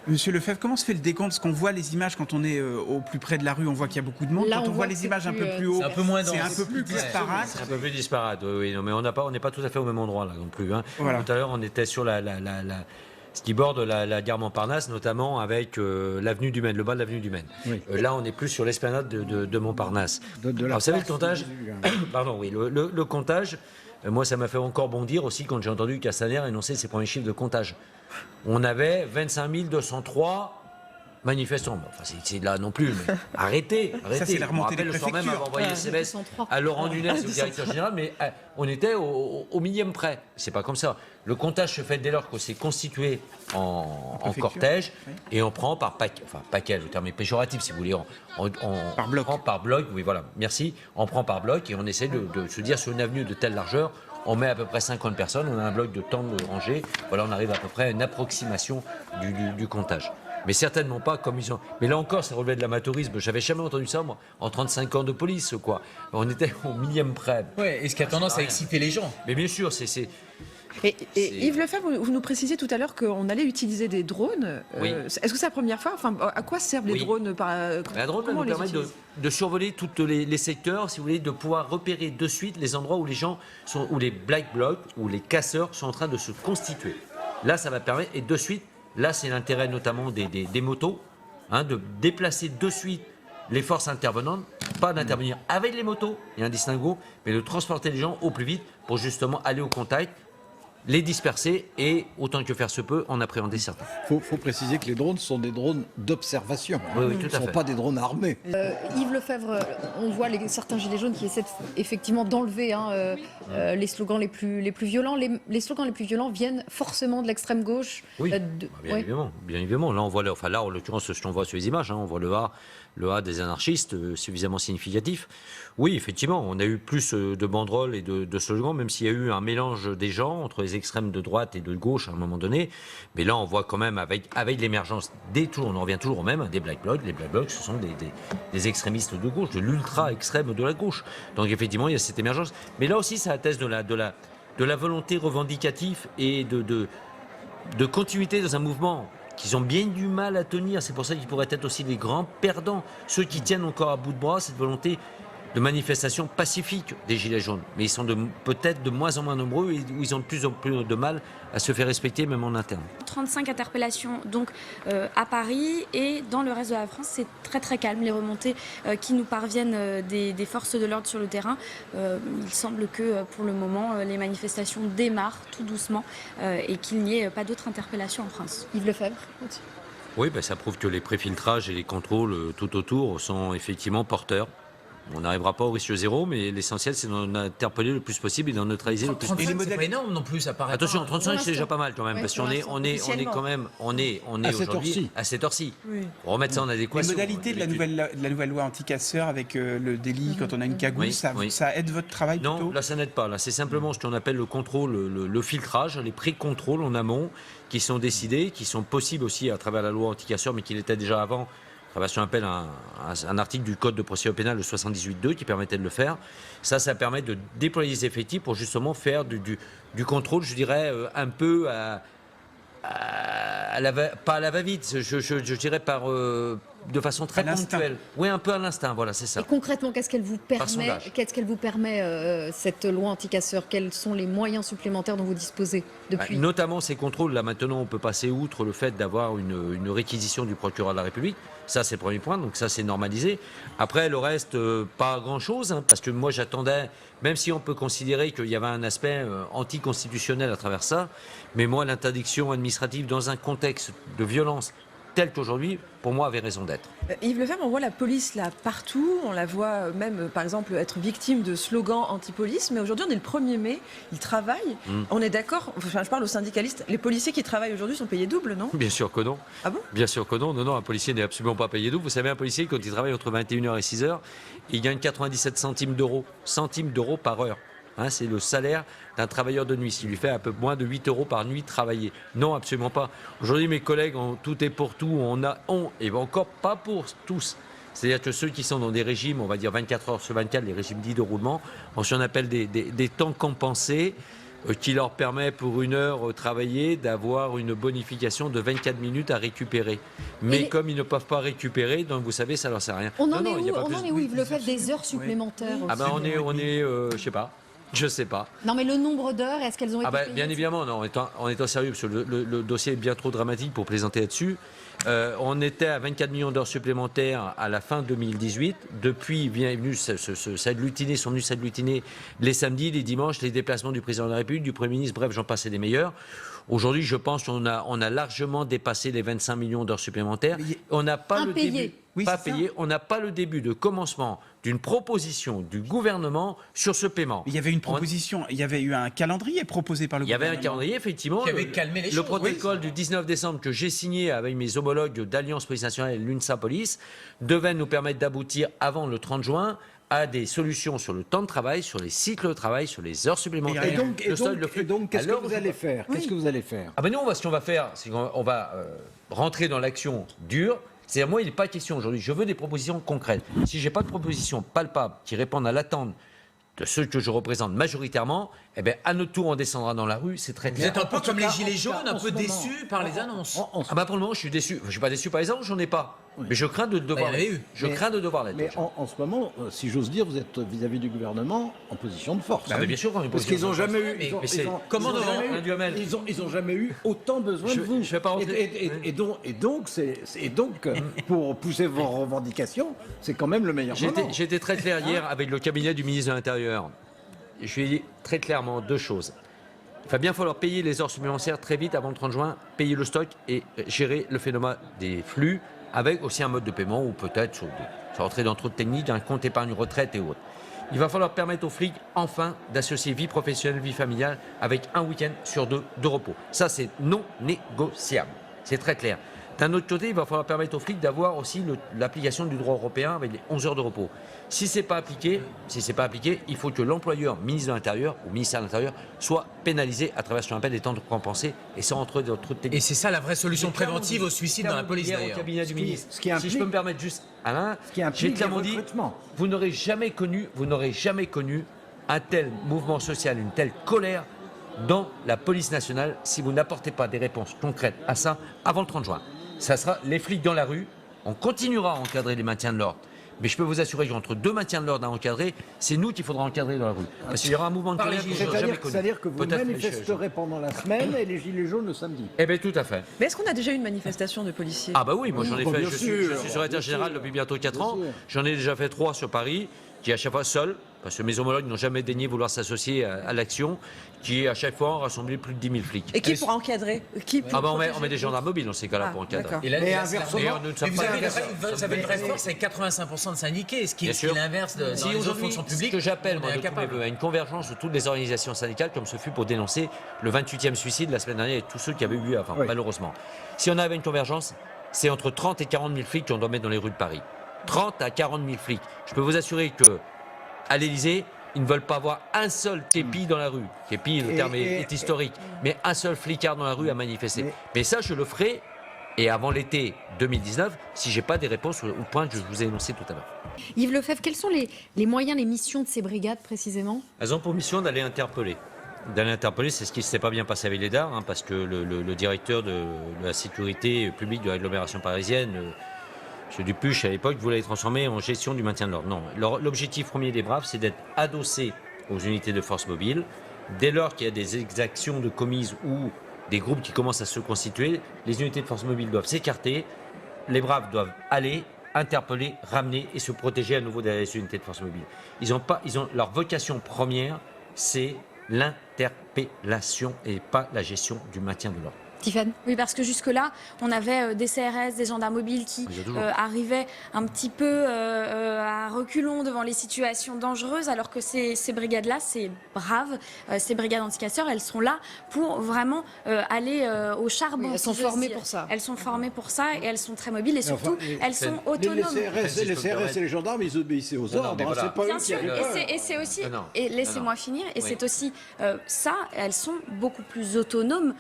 Monsieur Lefebvre, comment se fait le décompte? Parce qu'on voit les images quand on est au plus près de la rue, on voit qu'il y a beaucoup de monde. Là, quand on voit les images un peu plus haut, c'est un peu moins c'est un dense. peu plus disparate. C'est un peu plus disparate, oui, non, mais on n'est pas tout à fait au même endroit là non plus. Hein. Voilà. Tout à l'heure, on était sur ce qui borde la gare Montparnasse, notamment avec l'avenue du Maine, le bas de l'avenue du Maine. Oui. Là, on est plus sur l'esplanade de Montparnasse. De Alors, vous savez, le comptage, pardon, oui, le comptage, moi, ça m'a fait encore bondir aussi quand j'ai entendu Castaner énoncer ses premiers chiffres de comptage. On avait 25 203 manifestants. Bon, enfin, c'est là non plus, mais arrêtez. Ça, c'est la remontée des le soir même, avoir envoyé SMS à Laurent Nunez, au directeur général, mais on était au millième près. C'est pas comme ça. Le comptage se fait dès lors qu'on s'est constitué en cortège, et on prend par paquet, le terme est péjoratif si vous voulez, Par bloc. prend par bloc, oui voilà, merci, on prend par bloc et on essaie de se dire sur une avenue de telle largeur, on met à peu près 50 personnes, on a un bloc de temps de rangée, voilà, on arrive à peu près à une approximation du comptage. Mais certainement pas comme ils ont. Mais là encore, ça relevait de l'amateurisme. J'avais jamais entendu ça, moi, en 35 ans de police, quoi. On était au millième près. Ouais, et ce qui a tendance à exciter les gens. Mais bien sûr, c'est. Et Yves Lefebvre, vous nous précisiez tout à l'heure qu'on allait utiliser des drones. Oui. Est-ce que c'est la première fois? Enfin, à quoi servent les Oui. drones La drone va comment nous on les permettre utilise de survoler tous les secteurs, si vous voulez, de pouvoir repérer de suite les endroits où les gens sont, où les black blocs, où les casseurs sont en train de se constituer. Là, ça va permettre, et de suite, là, c'est l'intérêt notamment des motos, hein, de déplacer de suite les forces intervenantes, pas d'intervenir avec les motos, il y a un distinguo, mais de transporter les gens au plus vite pour justement aller au contact, les disperser et, autant que faire se peut, en appréhender certains. Faut préciser que les drones sont des drones d'observation. Oui, oui, tout à Ce ne sont fait. pas des drones armés. Yves Lefebvre, on voit certains gilets jaunes qui essaient effectivement d'enlever les slogans les plus violents. Les slogans les plus violents viennent forcément de l'extrême gauche. Oui, Oui. bien évidemment. Là, on voit, là, en l'occurrence, ce qu'on voit sur les images, hein, on voit le A des anarchistes, suffisamment significatif. Oui, effectivement, on a eu plus de banderoles et de slogans, même s'il y a eu un mélange des gens entre les extrêmes de droite et de gauche à un moment donné. Mais là, on voit quand même, avec l'émergence on en revient toujours au même, hein, des black blocs. Les black blocs, ce sont des extrémistes de gauche, de l'ultra-extrême de la gauche. Donc, effectivement, il y a cette émergence. Mais là aussi, ça atteste de la volonté revendicative et de continuité dans un mouvement qu'ils ont bien du mal à tenir. C'est pour ça qu'ils pourraient être aussi les grands perdants. Ceux qui tiennent encore à bout de bras cette volonté de manifestation pacifique des Gilets jaunes. Mais ils sont peut-être de moins en moins nombreux et où ils ont de plus en plus de mal à se faire respecter, même en interne. 35 interpellations donc à Paris, et dans le reste de la France, c'est très très calme. Les remontées qui nous parviennent des forces de l'ordre sur le terrain, il semble que pour le moment, les manifestations démarrent tout doucement et qu'il n'y ait pas d'autres interpellations en France. Yves Lefebvre. Oui, ça prouve que les préfiltrages et les contrôles tout autour sont effectivement porteurs. On n'arrivera pas au risque zéro, mais l'essentiel, c'est d'en interpeller le plus possible et d'en neutraliser le plus possible. 35, c'est pas énorme non plus, ça paraît. Attention, pas. 35, c'est déjà pas mal quand même, Ouais, parce qu'on est quand même, on est aujourd'hui à cette heure-ci. Oui. Pour remettre ça en Les adéquation. modalités de la nouvelle loi anti-casseurs avec le délit quand on a une cagoule, Oui, ça aide votre travail Non, plutôt? là, ça n'aide pas. Là, c'est simplement ce qu'on appelle le contrôle, le filtrage, les pré-contrôles en amont qui sont décidés, qui sont possibles aussi à travers la loi anti-casseurs, mais qui l'étaient déjà avant. Ce qu'on appelle un article du Code de procédure pénale, le 78.2, qui permettait de le faire. Ça permet de déployer les effectifs pour justement faire du contrôle, je dirais, un peu pas à la va-vite, je dirais de façon très ponctuelle. Oui, un peu à l'instinct, voilà, c'est ça. Et concrètement, qu'est-ce qu'elle vous permet, cette loi anti-casseurs? Quels sont les moyens supplémentaires dont vous disposez depuis? Notamment ces contrôles. Là, maintenant, on peut passer outre le fait d'avoir une réquisition du procureur de la République. Ça, c'est le premier point. Donc ça, c'est normalisé. Après, le reste, pas grand-chose. Hein, parce que moi, j'attendais, même si on peut considérer qu'il y avait un aspect anticonstitutionnel à travers ça, mais moi, l'interdiction administrative dans un contexte de violence telle qu'aujourd'hui, pour moi, avait raison d'être. Yves Lefebvre, on voit la police là partout, on la voit même par exemple être victime de slogans anti-police, mais aujourd'hui on est le 1er mai, ils travaillent, on est d'accord, enfin je parle aux syndicalistes, les policiers qui travaillent aujourd'hui sont payés double, non? Bien sûr que non. Ah bon? Bien sûr que non, un policier n'est absolument pas payé double. Vous savez, un policier, quand il travaille entre 21h et 6h, il gagne 97 centimes d'euros par heure. Hein, c'est le salaire d'un travailleur de nuit, ce qui lui fait un peu moins de 8 euros par nuit travaillée. Non, absolument pas. Aujourd'hui, mes collègues, tout est pour tout, et encore pas pour tous. C'est-à-dire que ceux qui sont dans des régimes, on va dire 24 heures sur 24, les régimes dits de roulement, on s'en appelle des temps compensés, qui leur permet pour une heure travaillée d'avoir une bonification de 24 minutes à récupérer. Mais comme ils ne peuvent pas récupérer, donc vous savez, ça leur sert à rien. On en est où, Yves Lefebvre, des heures supplémentaires aussi. Ah ben je sais pas. Non mais le nombre d'heures, est-ce qu'elles ont été payées? Bien évidemment, non, en étant sérieux, parce que le dossier est bien trop dramatique pour plaisanter là-dessus. On était à 24 millions d'heures supplémentaires à la fin 2018. Depuis, sont venus s'agglutiner les samedis, les dimanches, les déplacements du président de la République, du Premier ministre, bref, j'en passais des meilleurs. Aujourd'hui, je pense qu'on a largement dépassé les 25 millions d'heures supplémentaires. On n'a pas le début. Pas payé. On n'a pas le début de commencement d'une proposition du gouvernement sur ce paiement. Il y avait une proposition, il y avait eu un calendrier proposé par le gouvernement. Il y avait un calendrier, effectivement. Qui avait calmé les choses. Le protocole du 19 décembre que j'ai signé avec mes homologues d'Alliance Police Nationale et l'UNSA Police devait nous permettre d'aboutir avant le 30 juin à des solutions sur le temps de travail, sur les cycles de travail, sur les heures supplémentaires. Et donc, qu'est-ce que vous allez faire? Qu'est-ce que vous allez faire? Ah ben nous, ce qu'on va faire, c'est qu'on va rentrer dans l'action dure. C'est-à-dire, moi, il n'est pas question aujourd'hui. Je veux des propositions concrètes. Si je n'ai pas de propositions palpables qui répondent à l'attente de ceux que je représente majoritairement, eh bien, à notre tour, on descendra dans la rue. C'est très clair. Vous êtes un peu comme les Gilets jaunes, un peu déçus par les annonces. Pour le moment, je suis déçu. Je ne suis pas déçu par les annonces, j'en ai pas. Oui. Mais je crains de devoir l'être. Je crains de devoir l'être. Mais en ce moment, si j'ose dire, vous êtes vis-à-vis du gouvernement en position de force. Mais bien sûr, parce qu'ils n'ont jamais eu. Ils n'ont jamais eu autant besoin de vous. Je vais pas rentrer. Et donc, pour pousser vos revendications, c'est quand même le meilleur moment. J'étais très clair hier avec le cabinet du ministre de l'Intérieur. Je lui ai dit très clairement deux choses. Il va bien falloir payer les heures supplémentaires très vite avant le 30 juin, payer le stock et gérer le phénomène des flux avec aussi un mode de paiement ou peut-être, sans rentrer dans trop de techniques, un compte épargne retraite et autres. Il va falloir permettre aux flics, enfin, d'associer vie professionnelle, vie familiale avec un week-end sur deux de repos. Ça, c'est non négociable. C'est très clair. D'un autre côté, il va falloir permettre aux flics d'avoir aussi l'application du droit européen avec les 11 heures de repos. Si ce n'est pas appliqué, il faut que l'employeur, ministre de l'Intérieur ou ministère de l'Intérieur, soit pénalisé à travers ce qu'on appelle des temps de compensés et sans rentrer dans trop de techniques. Et c'est ça la vraie solution préventive au suicide dans la police d'ailleurs. Au cabinet du ministre. Si je peux me permettre juste, Alain, j'ai clairement dit, vous n'aurez jamais connu un tel mouvement social, une telle colère dans la police nationale si vous n'apportez pas des réponses concrètes à ça avant le 30 juin. Ça sera les flics dans la rue, on continuera à encadrer les maintiens de l'ordre. Mais je peux vous assurer qu'entre deux maintiens de l'ordre à encadrer, c'est nous qu'il faudra encadrer dans la rue. Parce qu'il y aura un mouvement de colère que je n'ai jamais connu. C'est-à-dire que vous manifesterez pendant la semaine et les gilets jaunes le samedi. Eh bien, tout à fait. Mais est-ce qu'on a déjà eu une manifestation de policiers? Ah bah oui, moi j'en ai fait. Je suis secrétaire général depuis bientôt 4 ans. J'en ai déjà fait 3 sur Paris, qui à chaque fois seul, parce que mes homologues n'ont jamais daigné vouloir s'associer à l'action, qui à chaque fois ont rassemblé plus de 10 000 flics. Et qui pour encadrer? On met des gendarmes mobiles dans ces cas-là pour encadrer. Et là, inversement, vous avez une vraie force avec 85% de syndiqués, ce qui est l'inverse de si les autres fonctions publiques. Ce que j'appelle une convergence de toutes les organisations syndicales, comme ce fut pour dénoncer le 28e suicide la semaine dernière et tous ceux qui avaient eu avant, malheureusement. Si on avait une convergence, c'est entre 30 et 40 000 flics qu'on doit mettre dans les rues de Paris. 30 à 40 000 flics. Je peux vous assurer qu'à l'Élysée, ils ne veulent pas voir un seul képi dans la rue. Képi, le terme est historique. Mais un seul flicard dans la rue à manifester. Mais ça, je le ferai, et avant l'été 2019, si je n'ai pas des réponses au point que je vous ai énoncé tout à l'heure. Yves Lefebvre, quels sont les moyens, les missions de ces brigades précisément? Elles ont pour mission d'aller interpeller. C'est ce qui ne s'est pas bien passé avec les DAR, parce que le directeur de la sécurité publique de l'agglomération parisienne, M. Dupuche, à l'époque, voulait les transformer en gestion du maintien de l'ordre. Non, l'objectif premier des Braves, c'est d'être adossé aux unités de force mobile. Dès lors qu'il y a des exactions de commises ou des groupes qui commencent à se constituer, les unités de force mobile doivent s'écarter. Les Braves doivent aller, interpeller, ramener et se protéger à nouveau derrière les unités de force mobile. Leur vocation première, c'est l'interpellation et pas la gestion du maintien de l'ordre. Tiffaine ? Oui, parce que jusque-là, on avait des CRS, des gendarmes mobiles qui arrivaient un petit peu à reculons devant les situations dangereuses, alors que ces brigades-là, c'est brave, ces brigades anticasseurs, elles sont là pour vraiment aller au charbon. Oui, elles sont formées pour ça. Elles sont formées pour ça et elles sont très mobiles et surtout, elles sont autonomes. Les CRS et les gendarmes, ils obéissaient aux ordres. mais voilà. C'est pas Bien eux qui sûr, avaient peur. et c'est aussi, Non, non. et laissez-moi finir, et c'est aussi ça, elles sont beaucoup plus autonomes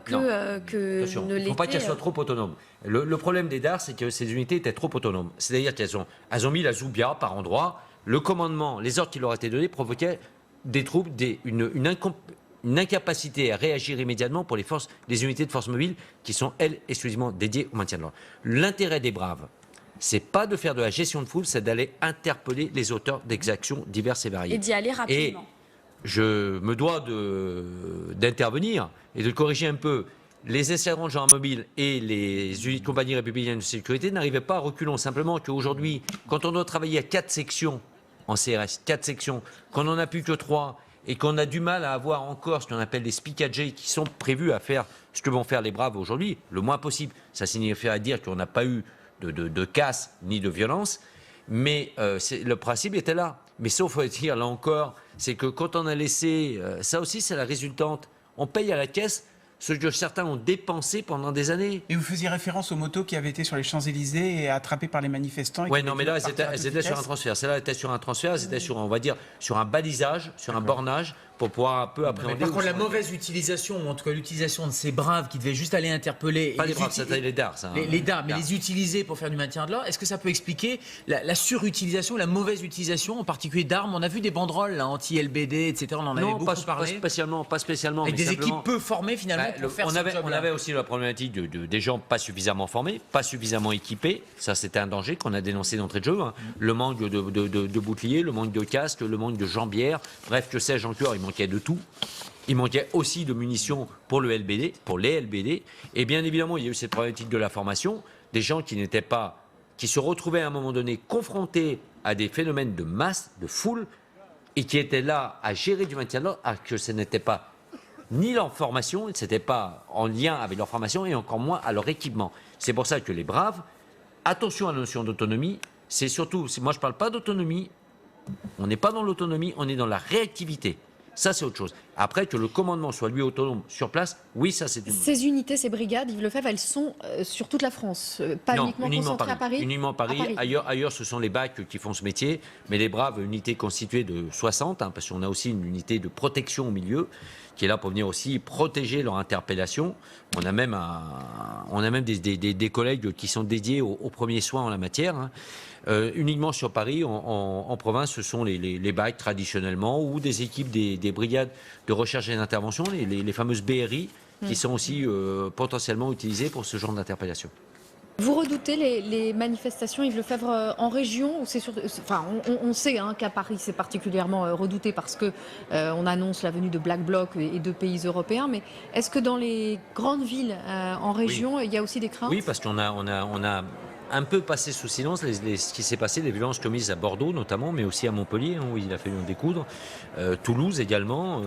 que Attention, ne il ne faut pas l'étaient. qu'elles soient trop autonomes. Le problème des DAR, c'est que ces unités étaient trop autonomes. C'est-à-dire qu'elles ont mis la Zoubia par endroit. Le commandement, les ordres qui leur étaient donnés provoquaient des troubles, une incapacité à réagir immédiatement pour les unités de force mobile qui sont, elles, exclusivement dédiées au maintien de l'ordre. L'intérêt des braves, c'est pas de faire de la gestion de foule, c'est d'aller interpeller les auteurs d'exactions diverses et variées. Et d'y aller rapidement. Et je me dois d'intervenir et de corriger un peu. Les escadrons de gendarmes mobiles et les compagnies républicaines de sécurité n'arrivaient pas à reculons. Simplement qu'aujourd'hui, quand on doit travailler à 4 sections en CRS, 4 sections, qu'on n'en a plus que 3 et qu'on a du mal à avoir encore ce qu'on appelle des spicagés qui sont prévus à faire ce que vont faire les braves aujourd'hui, le moins possible. Ça signifie dire qu'on n'a pas eu de casse ni de violence, mais le principe était là. Mais sauf à dire, là encore, c'est que quand on a laissé, ça aussi c'est la résultante, on paye à la caisse ce que certains ont dépensé pendant des années. Et vous faisiez référence aux motos qui avaient été sur les Champs-Élysées et attrapées par les manifestants. Oui, non, mais là, elles étaient sur un transfert. Celle-là, elles étaient sur un transfert, elles étaient sur, on va dire, sur un balisage, sur un bornage, pour pouvoir un peu appréhender. Par contre, la mauvaise utilisation, ou en tout cas l'utilisation de ces braves qui devaient juste aller interpeller. Pas les braves, c'était les DAR, ça. Les DAR, mais les utiliser pour faire du maintien de l'ordre, est-ce que ça peut expliquer la surutilisation, la mauvaise utilisation, en particulier d'armes? On a vu des banderoles anti-LBD, etc. On en avait beaucoup parlé. Pas spécialement. Avec mais des simplement, équipes peu formées finalement pour faire ce job-là. on avait aussi la problématique des gens pas suffisamment formés, pas suffisamment équipés. Ça, c'était un danger qu'on a dénoncé d'entrée de jeu. Hein. Le manque de boucliers, le manque de casque, le manque de jambières. Bref, que sais-je encore, il manquait de tout. Il manquait aussi de munitions pour les LBD. Et bien évidemment, il y a eu cette problématique de la formation. Des gens qui se retrouvaient à un moment donné confrontés à des phénomènes de masse, de foule, et qui étaient là à gérer du maintien de l'ordre, alors que ce n'était pas ni leur formation, ce n'était pas en lien avec leur formation, et encore moins à leur équipement. C'est pour ça que les braves, attention à la notion d'autonomie, c'est surtout, moi je ne parle pas d'autonomie, on n'est pas dans l'autonomie, on est dans la réactivité. Ça, c'est autre chose. Après, que le commandement soit lui autonome sur place, oui, ça, c'est une... Ces unités, ces brigades, Yves Lefebvre, elles sont sur toute la France, pas uniquement concentrées à Paris. Uniquement Paris. Ailleurs, ce sont les BAC qui font ce métier, mais les braves, unités constituées de 60, hein, parce qu'on a aussi une unité de protection au milieu, qui est là pour venir aussi protéger leur interpellation. On a même des collègues qui sont dédiés aux premiers soins en la matière. Hein. Uniquement sur Paris, en province, ce sont les BAC traditionnellement, ou des équipes des brigades de recherche et d'intervention, les fameuses BRI, qui sont aussi potentiellement utilisées pour ce genre d'interpellation. Vous redoutez les manifestations, Yves Lefebvre, en région ou c'est on sait qu'à Paris c'est particulièrement redouté parce que on annonce la venue de Black Bloc et de pays européens, mais est-ce que dans les grandes villes en région, il y a aussi des craintes? Oui, parce qu'on a un peu passé sous silence ce qui s'est passé, les violences commises à Bordeaux notamment, mais aussi à Montpellier, où il a fallu en découdre. Toulouse également,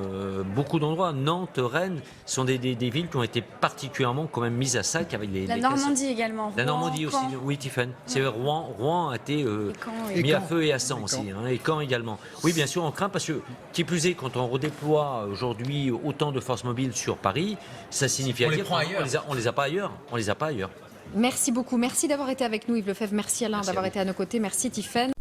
beaucoup d'endroits. Nantes, Rennes sont des villes qui ont été particulièrement quand même mises à sac avec La Normandie également. La Normandie aussi, oui, Tiffany. C'est Rouen a été mis à feu et à sang aussi, hein, et Caen également. Oui, bien sûr, on craint parce que, qui plus est, quand on redéploie aujourd'hui autant de forces mobiles sur Paris, ça signifie dire qu'on les a pas ailleurs. On les a pas ailleurs. Merci beaucoup. Merci d'avoir été avec nous, Yves Lefebvre. Merci Alain d'avoir été à nos côtés. Merci Tiffaine.